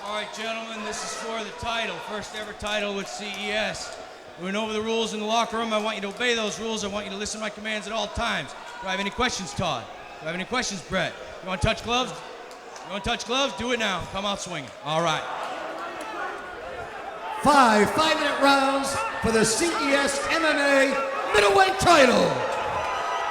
All right, gentlemen, this is for the title, first ever title with CES. We went over the rules in the locker room. I want you to obey those rules. I want you to listen to my commands at all times. Do I have any questions, Todd? Do I have any questions, Brett? You want to touch gloves? You want to touch gloves? Do it now. Come out swinging. All right. 5-minute rounds for the CES MMA middleweight title.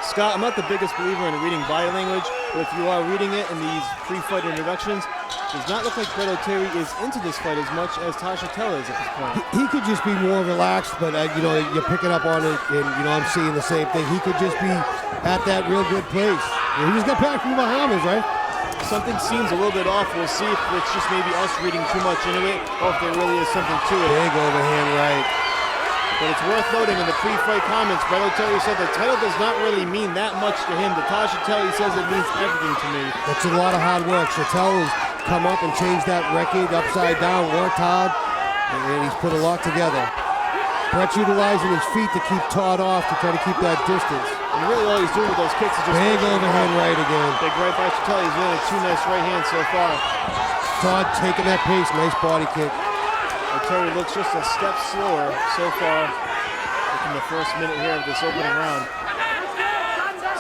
Scott, I'm not the biggest believer in reading body language, but if you are reading it in these pre-fight introductions, it does not look like Brett OTERI is into this fight as much as TODD CHATTELLE is at this point. He could just be more relaxed, but you're picking up on it, and I'm seeing the same thing. He could just be at that real good place. He just got back from the Bahamas, right? Something seems a little bit off. We'll see if it's just maybe us reading too much into it, or if there really is something to it. Big overhand right. But it's worth noting in the pre-fight comments, Brett OTERI said the title does not really mean that much to him. TODD CHATTELLE says it means everything to me. That's a lot of hard work. Chattel has come up and changed that record upside down, worked hard, and he's put a lot together. Brett's utilizing his feet to keep Todd off to try to keep that distance. And really all he's doing with those kicks is just... Big overhand right again. Big right by CHATTELLE. He's landed 2 nice right hands so far. Todd taking that pace. Nice body kick. OTERI looks just a step slower so far in the first minute here of this opening round.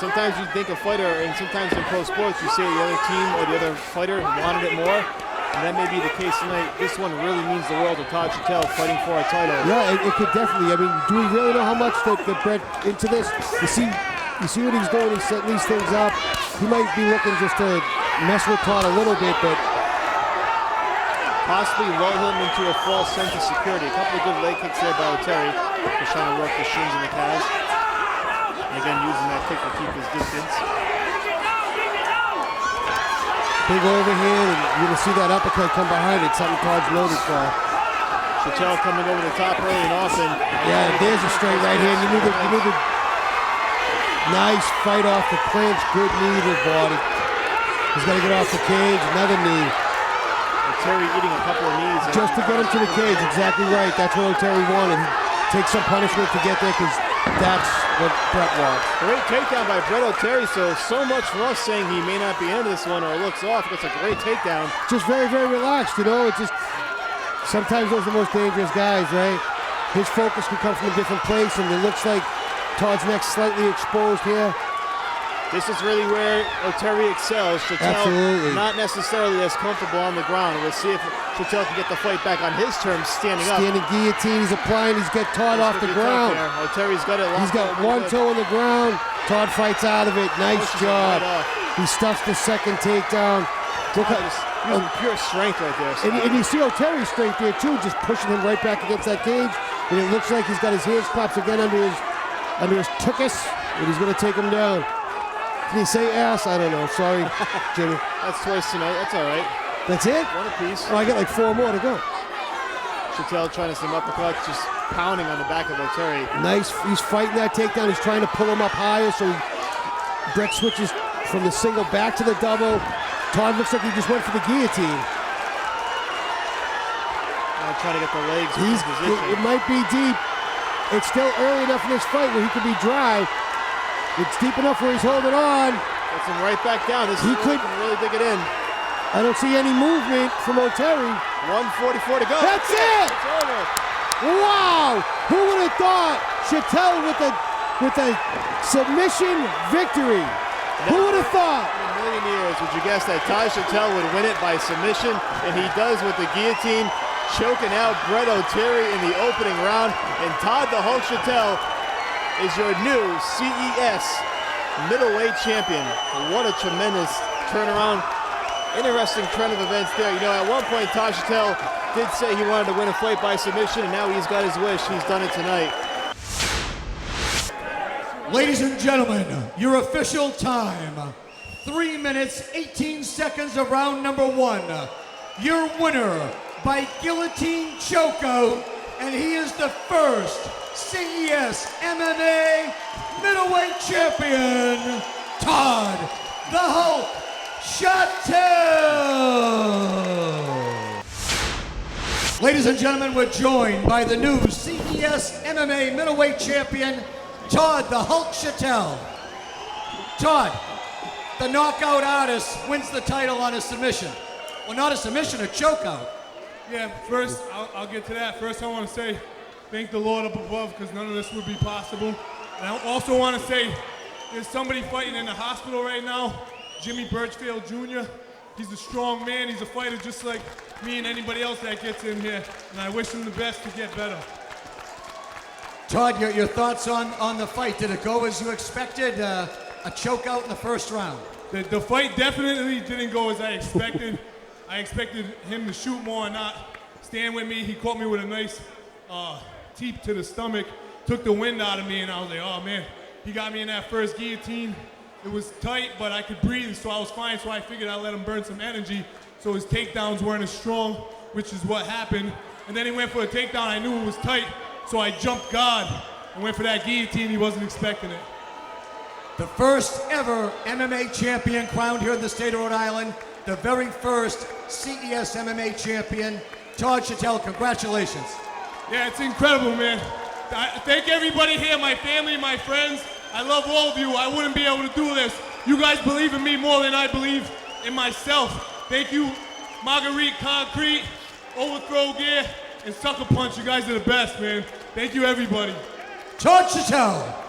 Sometimes you think a fighter, and sometimes in pro sports, you say the other team or the other fighter wanted it more, and that may be the case tonight. This one really means the world to TODD CHATTELLE fighting for a title. Yeah, it could definitely. I mean, do we really know how much that Brett into this? You see what he's doing. He's setting these things up. He might be looking just to mess with Todd a little bit, but possibly lull him into a false sense of security. A couple of good leg kicks there by OTERI. Just trying to work the shins and the calves. And again, using that kick to keep his distance. Big overhand, and you're going to see that uppercut come behind it. Something Todd's loaded for. CHATTELLE coming over the top early and often. Yeah, there's a straight right hand. You need the nice fight off the clinch. Good knee to the body. He's got to get off the cage. Another knee. OTERI eating a couple of knees. Just to get him to the cage, exactly right. That's what OTERI wanted. He takes some punishment to get there because that's what Brett wants. Great takedown by Brett OTERI, so much for us saying he may not be into this one or looks off. It's a great takedown. Just very, very relaxed, It's just, sometimes those are the most dangerous guys, right? His focus can come from a different place, and it looks like Todd's neck slightly exposed here. This is really where OTERI excels. CHATTELLE not necessarily as comfortable on the ground. We'll see if CHATTELLE can get the fight back on his terms, standing up. Standing guillotine, he's applying, he's got Todd off the ground. OTERI's got it. He's got one toe on the ground. Todd fights out of it. Nice job. He stuffs the second takedown. Look at pure strength right there. And you see OTERI's strength there too, just pushing him right back against that cage. And it looks like he's got his hands claps again under his tuchus, and he's going to take him down. Can you say ass? I don't know. Sorry, Jimmy. That's twice tonight. That's all right. That's it? One apiece. Oh, I got like 4 more to go. CHATTELLE trying to some uppercuts, just pounding on the back of OTERI. Nice. He's fighting that takedown. He's trying to pull him up higher, so Brett switches from the single back to the double. Todd looks like he just went for the guillotine. Trying to get the legs in position. It might be deep. It's still early enough in this fight where he could be dry. It's deep enough where he's holding on. Gets him right back down. He could really dig it in. I don't see any movement from OTERI. 1:44 to go. That's it! It's over. Wow! Who would have thought CHATTELLE with a submission victory? Who would have thought? In a million years, would you guess that TODD CHATTELLE would win it by submission? And he does with the guillotine, choking out Brett OTERI in the opening round. And TODD "the Hulk" CHATTELLE is your new CES middleweight champion. What a tremendous turnaround. Interesting trend of events there. At one point, TODD CHATTELLE did say he wanted to win a fight by submission, and now he's got his wish. He's done it tonight. Ladies and gentlemen, your official time. 3 minutes, 18 seconds of round number 1. Your winner by guillotine chokeout, and he is the first CES MMA middleweight champion, TODD "the Hulk" CHATTELLE. Ladies and gentlemen, we're joined by the new CES MMA middleweight champion, TODD "the Hulk" CHATTELLE. Todd, the knockout artist wins the title on a submission. Well, not a submission, a chokeout. Yeah, first, I'll get to that. First, I want to say thank the Lord up above because none of this would be possible. And I also want to say there's somebody fighting in the hospital right now, Jimmy Birchfield Jr. He's a strong man. He's a fighter just like me and anybody else that gets in here. And I wish him the best to get better. Todd, your thoughts on the fight? Did it go as you expected? A choke out in the first round? The fight definitely didn't go as I expected. I expected him to shoot more and not stand with me. He caught me with a nice teep to the stomach, took the wind out of me, and I was like, oh man. He got me in that first guillotine. It was tight, but I could breathe, so I was fine, so I figured I'd let him burn some energy, so his takedowns weren't as strong, which is what happened. And then he went for a takedown. I knew it was tight, so I jumped guard and went for that guillotine. He wasn't expecting it. The first ever MMA champion crowned here in the state of Rhode Island. The very first CES MMA champion. TODD CHATTELLE, congratulations. Yeah, it's incredible, man. I thank everybody here, my family, my friends. I love all of you. I wouldn't be able to do this. You guys believe in me more than I believe in myself. Thank you, Marguerite Concrete, Overthrow Gear, and Sucker Punch. You guys are the best, man. Thank you, everybody. TODD CHATTELLE.